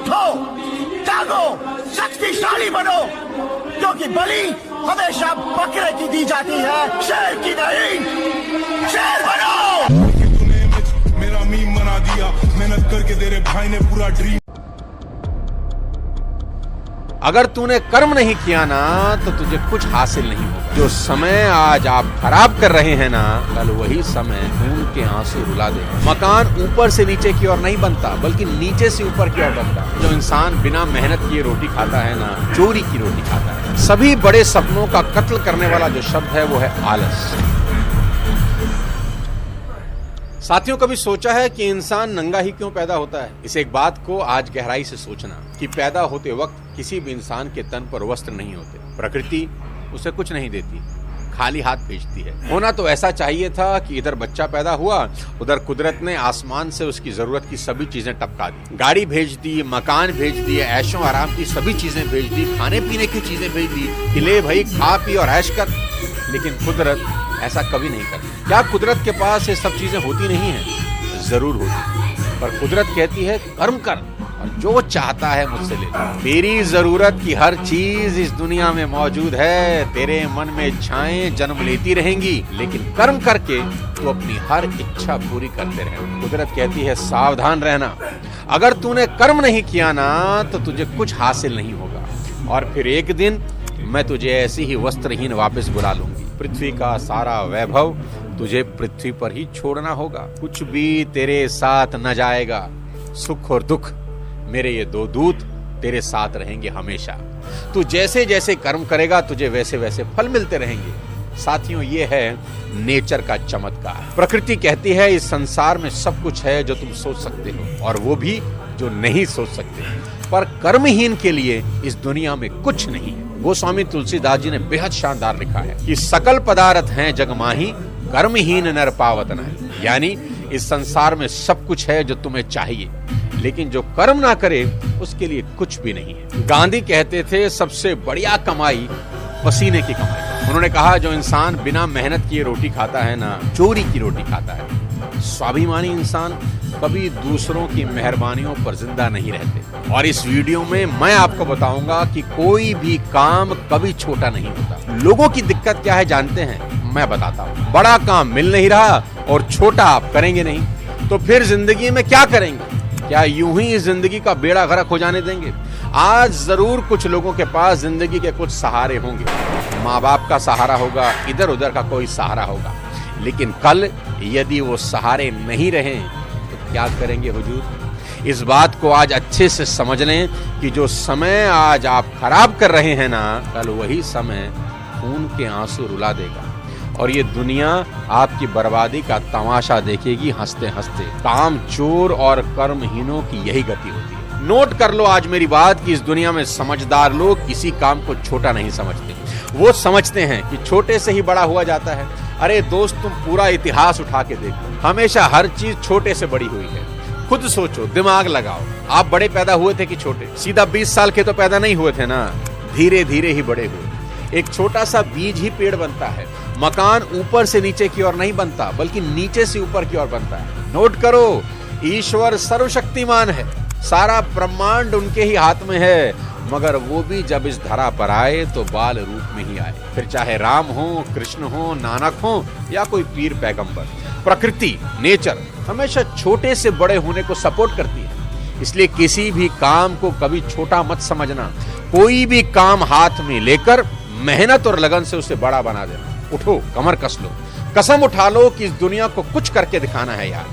उठो, जागो, शक्तिशाली बनो, क्योंकि बलि हमेशा बकरे की दी जाती है, शेर की नहीं। शेर बनो। तूने मेरा मीम बना दिया, मेहनत करके तेरे भाई ने पूरा ड्रीम। अगर तूने कर्म नहीं किया ना तो तुझे कुछ हासिल नहीं होगा। जो समय आज आप खराब कर रहे हैं ना, कल वही समय खून के आंसू रुला देगा। मकान ऊपर से नीचे की ओर नहीं बनता, बल्कि नीचे से ऊपर की ओर बनता है। जो इंसान बिना मेहनत किए रोटी खाता है ना, चोरी की रोटी खाता है। सभी बड़े सपनों का कत्ल करने वाला जो शब्द है वो है आलस। साथियों, कभी सोचा है कि इंसान नंगा ही क्यों पैदा होता है? इस एक बात को आज गहराई से सोचना कि पैदा होते वक्त किसी भी इंसान के तन पर वस्त्र नहीं होते। प्रकृति उसे कुछ नहीं देती, खाली हाथ भेजती है। होना तो ऐसा चाहिए था कि इधर बच्चा पैदा हुआ, उधर कुदरत ने आसमान से उसकी जरूरत की सभी चीजें टपका दी। गाड़ी भेज दी, मकान भेज दिए, ऐशो आराम की सभी चीजें भेज दी, खाने पीने की चीजें भेज दी कि ले भाई खा पी और ऐश कर। लेकिन कुदरत ऐसा कभी नहीं करती। क्या कुदरत के पास ये सब चीजें होती नहीं है? जरूर होती, पर कुदरत कहती है कर्म कर और जो चाहता है मुझसे ले ले। तेरी जरूरत की हर चीज इस दुनिया में मौजूद है। तेरे मन में इच्छाएं जन्म लेती रहेंगी, लेकिन कर्म करके तू अपनी हर इच्छा पूरी करते रहे। कुदरत कहती है सावधान रहना, अगर तूने कर्म नहीं किया ना तो तुझे कुछ हासिल नहीं होगा। और फिर एक दिन मैं तुझे ऐसी ही वस्त्रहीन वापस बुला लूंगी। पृथ्वी का सारा वैभव तुझे पृथ्वी पर ही छोड़ना होगा। कुछ भी तेरे साथ न जाएगा। सुख और दुख मेरे ये दो दूत तेरे साथ रहेंगे हमेशा। तू जैसे जैसे कर्म करेगा तुझे वैसे वैसे फल मिलते रहेंगे। साथियों, ये है नेचर का चमत्कार। प्रकृति कहती है इस संसार में सब कुछ है जो तुम सोच सकते हो, और वो भी जो नहीं सोच सकते। पर कर्महीन के लिए इस दुनिया में कुछ नहीं है। गोस्वामी तुलसीदास जी ने बेहद शानदार लिखा है कि सकल पदार्थ हैं जग माही, कर्महीन नर पावत नहीं। यानी इस संसार में सब कुछ है जो तुम्हें चाहिए, लेकिन जो कर्म ना करे उसके लिए कुछ भी नहीं है। गांधी कहते थे सबसे बढ़िया कमाई पसीने की कमाई। उन्होंने कहा जो इंसान बिना मेहनत किए रोटी खाता है ना, चोरी की रोटी खाता है। स्वाभिमानी इंसान कभी दूसरों की मेहरबानियों पर जिंदा नहीं रहते। और इस वीडियो में मैं आपको बताऊंगा कि कोई भी काम कभी छोटा नहीं होता। लोगों की दिक्कत क्या है जानते हैं? मैं बताता हूँ। बड़ा काम मिल नहीं रहा और छोटा आप करेंगे नहीं, तो फिर जिंदगी में क्या करेंगे? क्या यूं ही जिंदगी का बेड़ा गर्क हो जाने देंगे? आज जरूर कुछ लोगों के पास जिंदगी के कुछ सहारे होंगे। माँ बाप का सहारा होगा, इधर उधर का कोई सहारा होगा, लेकिन कल यदि वो सहारे नहीं रहे तो क्या करेंगे हुजूर? इस बात को आज अच्छे से समझ लें कि जो समय आज आप खराब कर रहे हैं ना, कल वही समय खून के आंसू रुला देगा और ये दुनिया आपकी बर्बादी का तमाशा देखेगी हंसते हंसते। काम चोर और कर्महीनों की यही गति होती है। नोट कर लो आज मेरी बात कि इस दुनिया में समझदार लोग किसी काम को छोटा नहीं समझते। वो समझते हैं कि छोटे से ही बड़ा हुआ जाता है। अरे दोस्त, तुम पूरा इतिहास उठा के देखो, हमेशा हर चीज छोटे से बड़ी हुई है। खुद सोचो, दिमाग लगाओ, आप बड़े पैदा हुए थे कि छोटे? सीधा 20 साल के तो पैदा नहीं हुए थे ना, धीरे धीरे ही बड़े हुए। एक छोटा सा बीज ही पेड़ बनता है। मकान ऊपर से नीचे की ओर नहीं बनता, बल्कि नीचे से ऊपर की ओर बनता है। नोट करो, ईश्वर सर्वशक्तिमान है, सारा ब्रह्मांड उनके ही हाथ में है, मगर वो भी जब इस धरा पर आए तो बाल रूप में ही आए। फिर चाहे राम हो, कृष्ण हो, नानक हो या कोई पीर पैगंबर, प्रकृति, नेचर हमेशा छोटे से बड़े होने को सपोर्ट करती है। इसलिए किसी भी काम को कभी छोटा मत समझना। कोई भी काम हाथ में लेकर मेहनत और लगन से उसे बड़ा बना देना। उठो, कमर कस लो, कसम उठा लो कि इस दुनिया को कुछ करके दिखाना है यार,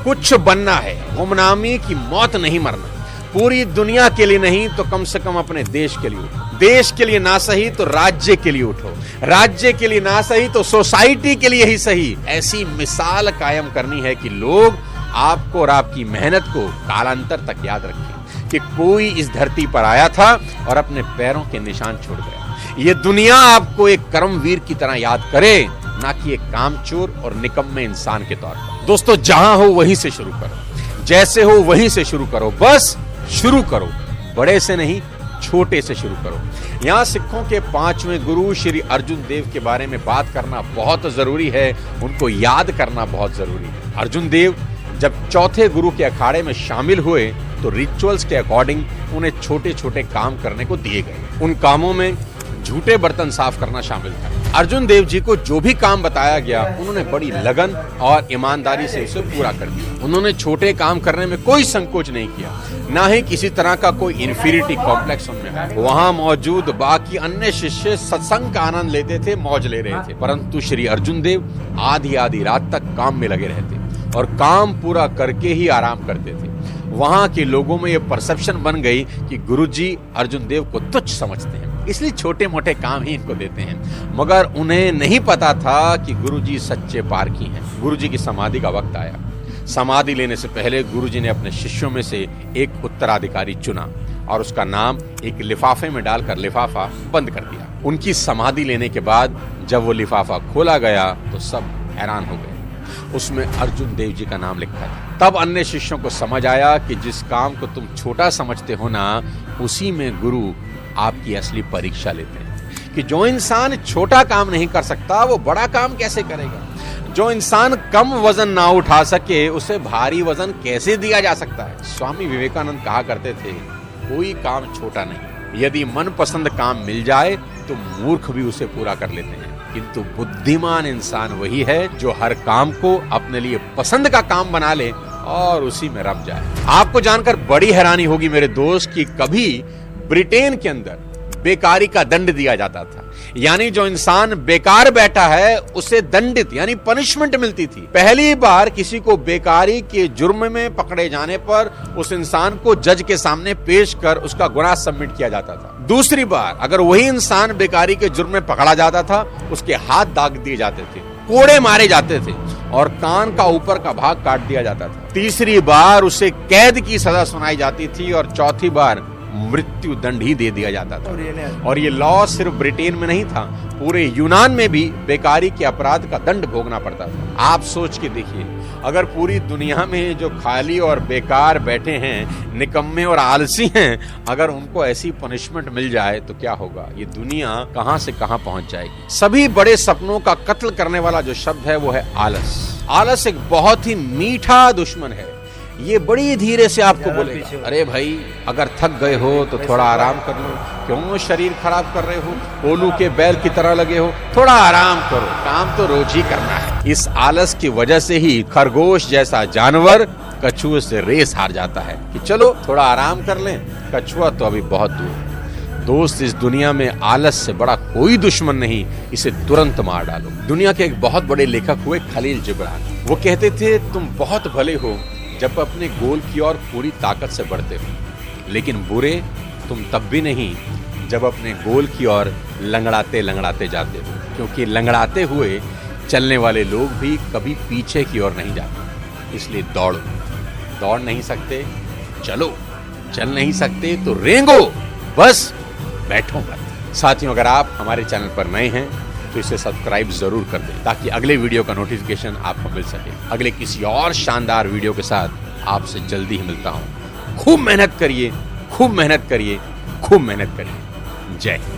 कुछ बनना है। गुमनामी की मौत नहीं मरना। पूरी दुनिया के लिए नहीं तो कम से कम अपने देश के लिए उठो। देश के लिए ना सही तो राज्य के लिए उठो। राज्य के लिए ना सही तो सोसाइटी के लिए ही सही। ऐसी मिसाल कायम करनी है कि लोग आपको और आपकी मेहनत को कालांतर तक याद रखें कि कोई इस धरती पर आया था और अपने पैरों के निशान छोड़ गया। ये दुनिया आपको एक कर्मवीर की तरह याद करे, ना कि एक कामचोर और निकम्मे इंसान के तौर पर। दोस्तों, जहां हो वहीं से शुरू करो, जैसे हो वहीं से शुरू करो, बस शुरू करो। बड़े से नहीं, छोटे से शुरू करो। यहाँ सिखों के 5वें गुरु श्री अर्जुन देव के बारे में बात करना बहुत जरूरी है, उनको याद करना बहुत जरूरी है। अर्जुन देव जब चौथे गुरु के अखाड़े में शामिल हुए तो रिचुअल्स के अकॉर्डिंग उन्हें छोटे छोटे काम करने को दिए गए। उन कामों में झूठे बर्तन साफ करना शामिल था। अर्जुन देव जी को जो भी काम बताया गया उन्होंने बड़ी लगन और ईमानदारी से उसे पूरा कर दिया। उन्होंने छोटे काम करने में कोई संकोच नहीं किया, ना ही किसी तरह का कोई इंफीरियरिटी कॉम्प्लेक्स उनमें। वहां मौजूद बाकी अन्य शिष्य सत्संग का आनंद लेते थे, मौज ले रहे थे, परंतु श्री अर्जुन देव आधी आधी रात तक काम में लगे रहते और काम पूरा करके ही आराम करते थे। वहां के लोगों में यह परसेप्शन बन गई कि गुरुजी अर्जुन देव को तुच्छ समझते हैं, इसलिए छोटे मोटे काम ही इनको देते हैं। मगर उन्हें नहीं पता था कि गुरुजी सच्चे पारखी हैं। गुरुजी की समाधि का वक्त आया। समाधि लेने से पहले गुरुजी ने अपने शिष्यों में से एक उत्तराधिकारी चुना और उसका नाम एक लिफाफे में डालकर लिफाफा बंद कर दिया। उनकी समाधि लेने के बाद जब वो लिफाफा खोला गया तो सब हैरान हो गए। उसमें अर्जुन देव जी का नाम लिखा था। तब अन्य शिष्यों को समझ आया कि जिस काम को तुम छोटा समझते हो ना, उसी में गुरु आपकी असली परीक्षा लेते हैं। कि जो इंसान छोटा काम नहीं कर सकता वो बड़ा काम कैसे करेगा। जो इंसान कम वजन ना उठा सके उसे भारी वजन कैसे दिया जा सकता है। स्वामी विवेकानंद कहा करते थे, कोई काम छोटा नहीं, यदि मनपसंद काम मिल जाए तो मूर्ख भी उसे पूरा कर लेते हैं, किंतु बुद्धिमान इंसान वही है जो हर काम को अपने लिए पसंद का काम बना ले और उसी में रम जाए। आपको जानकर बड़ी हैरानी होगी मेरे दोस्त कि कभी ब्रिटेन के अंदर बेकारी का दंड दिया जाता था, यानी जो इंसान बेकार बैठा है उसे दंडित यानी पनिशमेंट मिलती थी। पहली बार किसी को बेकारी के जुर्म में पकड़े जाने पर उस इंसान को जज के सामने पेश कर उसका गुनाह सबमिट किया जाता था। दूसरी बार अगर वही इंसान बेकारी के जुर्म में पकड़ा जाता था, उसके हाथ दाग दिए जाते थे, कोड़े मारे जाते थे और कान का ऊपर का भाग काट दिया जाता था। तीसरी बार उसे कैद की सजा सुनाई जाती थी और चौथी बार मृत्यु दंड ही दे दिया जाता था। और ये लॉ सिर्फ ब्रिटेन में नहीं था, पूरे यूनान में भी बेकारी के अपराध का दंड भोगना पड़ता था। आप सोच के देखिए, अगर पूरी दुनिया में जो खाली और बेकार बैठे हैं, निकम्मे और आलसी हैं, अगर उनको ऐसी पनिशमेंट मिल जाए तो क्या होगा। ये दुनिया कहां से कहां पहुंच जाएगी। सभी बड़े सपनों का कत्ल करने वाला जो शब्द है वो है आलस। आलस एक बहुत ही मीठा दुश्मन है। ये बड़ी धीरे से आपको बोलेगा, अरे भाई अगर थक गए हो तो थोड़ा आराम कर लो, क्यों शरीर खराब कर रहे हो, कोलू के बैल की तरह लगे हो, थोड़ा आराम करो, काम तो रोज ही करना है। इस आलस की वजह से ही खरगोश जैसा जानवर कछुए से रेस हार जाता है कि चलो थोड़ा आराम कर लें, कछुआ तो अभी बहुत दूर। दोस्त, इस दुनिया में आलस से बड़ा कोई दुश्मन नहीं, इसे तुरंत मार डालो। दुनिया के एक बहुत बड़े लेखक हुए खलील जिब्रान। वो कहते थे, तुम बहुत भले हो जब अपने गोल की ओर पूरी ताकत से बढ़ते हो, लेकिन बुरे तुम तब भी नहीं जब अपने गोल की ओर लंगड़ाते लंगड़ाते जाते हो, क्योंकि लंगड़ाते हुए चलने वाले लोग भी कभी पीछे की ओर नहीं जाते। इसलिए दौड़ो, दौड़ नहीं सकते चलो, चल नहीं सकते तो रेंगो, बस बैठो मत। साथियों, अगर आप हमारे चैनल पर नए हैं तो इसे सब्सक्राइब जरूर कर दें ताकि अगले वीडियो का नोटिफिकेशन आपको मिल सके। अगले किसी और शानदार वीडियो के साथ आपसे जल्दी ही मिलता हूं। खूब मेहनत करिए, खूब मेहनत करिए, खूब मेहनत करिए। जय हिंद।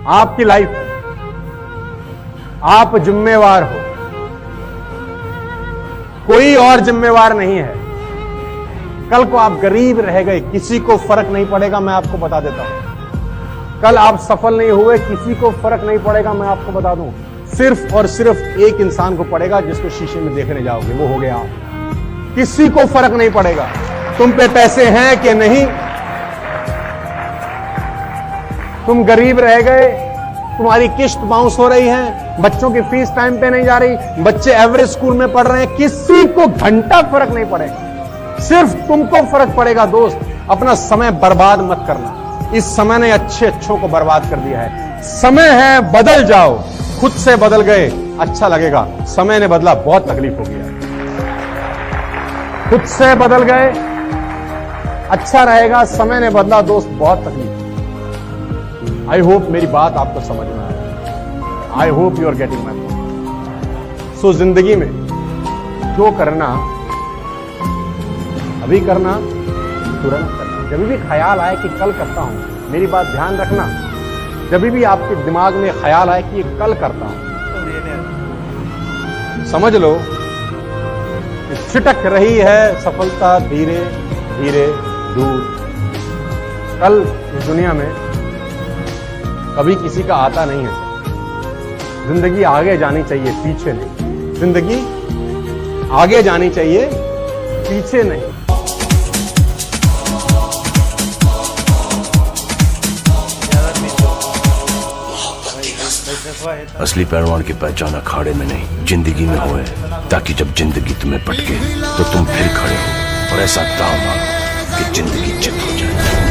आपकी लाइफ है, आप जिम्मेवार हो, कोई और जिम्मेवार नहीं है। कल को आप गरीब रह गए, किसी को फर्क नहीं पड़ेगा, मैं आपको बता देता हूं। कल आप सफल नहीं हुए, किसी को फर्क नहीं पड़ेगा, मैं आपको बता दूं। सिर्फ और सिर्फ एक इंसान को पड़ेगा जिसको शीशे में देखने जाओगे, वो हो गया आप। किसी को फर्क नहीं पड़ेगा तुम पे पैसे हैं कि नहीं, तुम गरीब रह गए, तुम्हारी किस्त बाउंस हो रही है, बच्चों की फीस टाइम पे नहीं जा रही, बच्चे एवरेज स्कूल में पढ़ रहे हैं, किसी को घंटा फर्क नहीं पड़ेगा, सिर्फ तुमको फर्क पड़ेगा। दोस्त, अपना समय बर्बाद मत करना। इस समय ने अच्छों को बर्बाद कर दिया है। समय है, बदल जाओ। खुद से बदल गए, अच्छा लगेगा। समय ने बदला, बहुत तकलीफ हो गया। खुद से बदल गए, अच्छा रहेगा। समय ने बदला दोस्त, बहुत तकलीफ। आई होप मेरी बात आपको समझ में आए। I hope you are getting my point. So जिंदगी में जो करना अभी करना, तुरंत करना। जब भी ख्याल आए कि कल करता हूं, मेरी बात ध्यान रखना, जब भी आपके दिमाग में ख्याल आए कि ये कल करता हूं, समझ लो कि छिटक रही है सफलता धीरे धीरे दूर। कल इस दुनिया में कभी किसी का आता नहीं है। जिंदगी आगे जानी चाहिए, पीछे नहीं। जिंदगी आगे जानी चाहिए, पीछे नहीं। असली पहलवान की पहचान अखाड़े में नहीं, जिंदगी में होए, ताकि जब जिंदगी तुम्हें पटके तो तुम फिर खड़े हो और ऐसा दांव मारो कि जिंदगी चित हो जाए।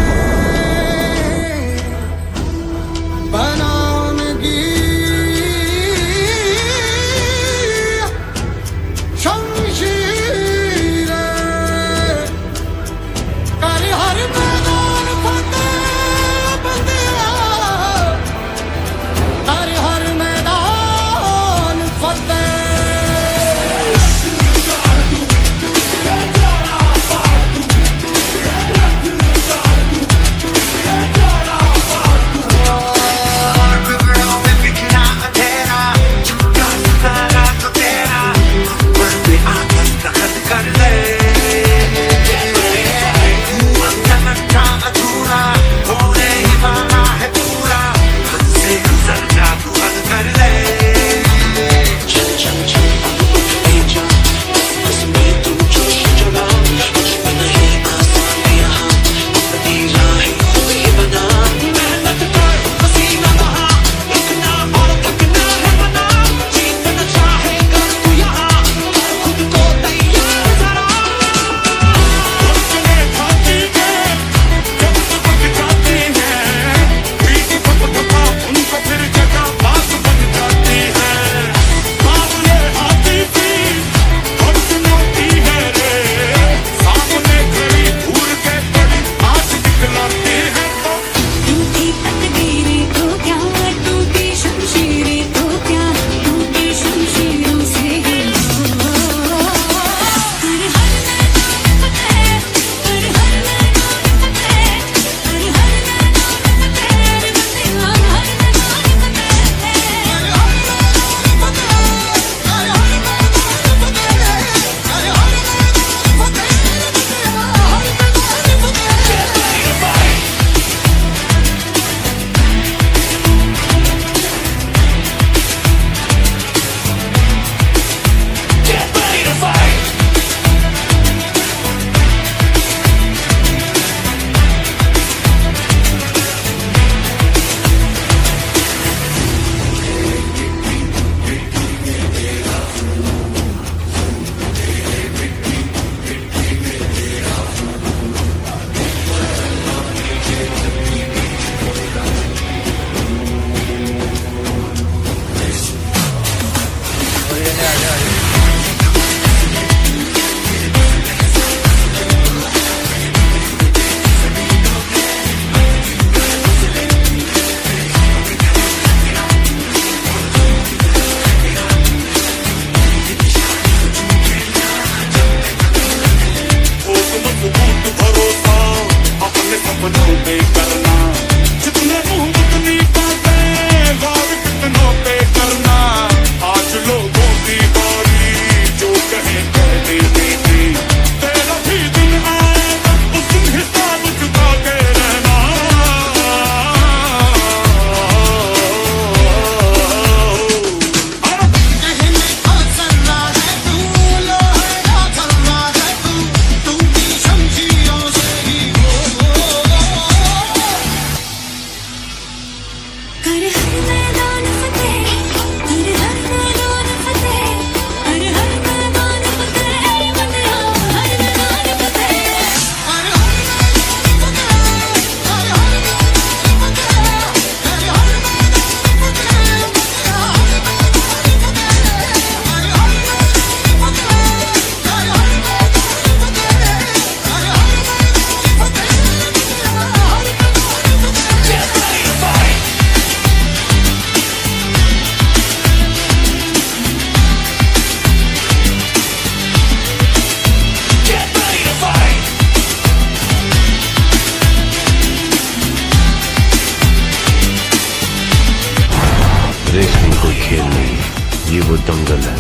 वो दंगल है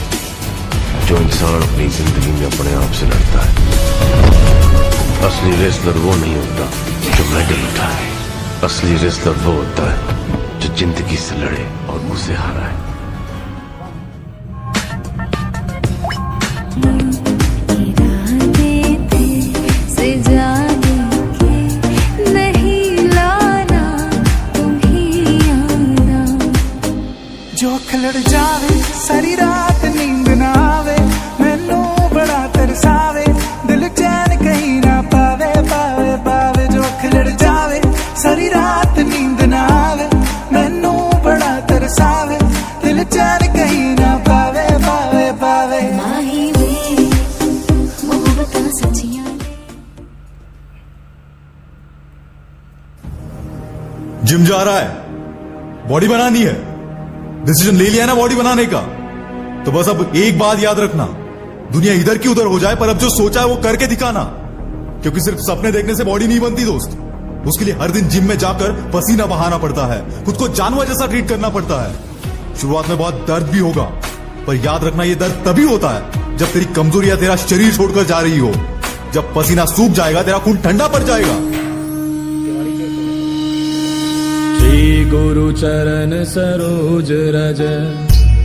जो इंसान अपनी जिंदगी में अपने आप से लड़ता है। असली रेसलर वो नहीं होता जो मेडल उठाए, असली रेसलर वो होता है जो जिंदगी से लड़े और उसे हराए। जो खिलड़ जावे सारी रात नींद ना आवे, मैनू बड़ा तरसावे, दिल चैन कहीं ना पावे पावे पावे। जो खिलड़ जावे सारी रात नींद ना आवे, मैनू बड़ा तरसावे, दिल चैन कहीं ना पावे पावे पावे। जिम जा रहा है, बॉडी बनानी है, डिसीजन ले लिया है ना बॉडी बनाने का, तो बस अब एक बात याद रखना, दुनिया इधर की उधर हो जाए पर अब जो सोचा है वो करके दिखाना। क्योंकि सिर्फ सपने देखने से बॉडी नहीं बनती दोस्त, उसके लिए हर दिन जिम में जाकर पसीना बहाना पड़ता है, खुद को जानवर जैसा ट्रीट करना पड़ता है। शुरुआत में बहुत दर्द भी होगा, पर याद रखना ये दर्द तभी होता है जब तेरी कमजोरियां तेरा शरीर छोड़कर जा रही हो। जब पसीना सूख जाएगा तेरा खून ठंडा पड़ जाएगा। श्री गुरु चरण सरोज रज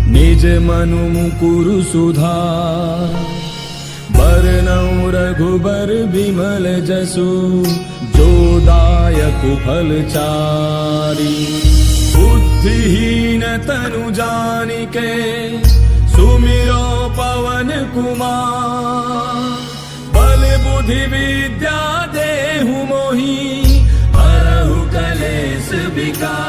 निज मनु मुकुरु सुधार, बरनउँ रघुबर बिमल जसु जो दायक फल चारी। बुद्धिहीन तनु जानिके सुमिरो पवन कुमार, बल बुद्धि विद्या देहु मोहि हरहु कलेस विकार।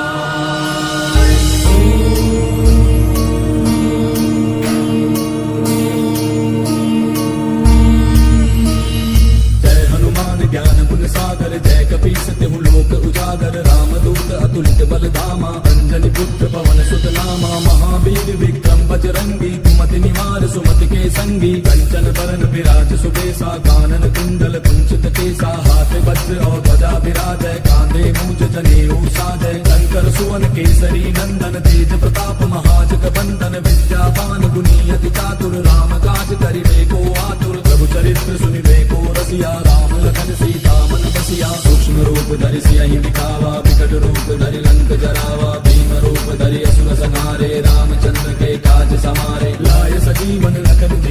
जय हनुमान ज्ञान गुण सागर, जय कपीस तिहु लोक उजागर। रामदूत अतुलित बल धामा, अंजनी पुत्र पवन सुत नामा। महावीर विक्रम बजरंगी, कुमति निवार सुमति के संगी। कंचन बरन विराज सुबेसा, कानन कुंडल कुंचित केसा। हाथ वज्र और ध्वजा विराजय, कांधे मूंज जनेऊ साजय। शंकर सुवन केसरी नंदन, तेज प्रताप महाजग बंदन। विद्यावान गुणी अति चातुर, राम काज करिबे को आतुर। प्रभु चरित्र सुनिबे को रसिया, राम लखन सीता मन बसिया। सूक्ष्म रूप धरि सियहि दिखावा, विकट रूप धरि लंक जरावा। भीम रूप धरि असुर संहारे, रामचंद्र के काज समारे। लाय सजीवन लखन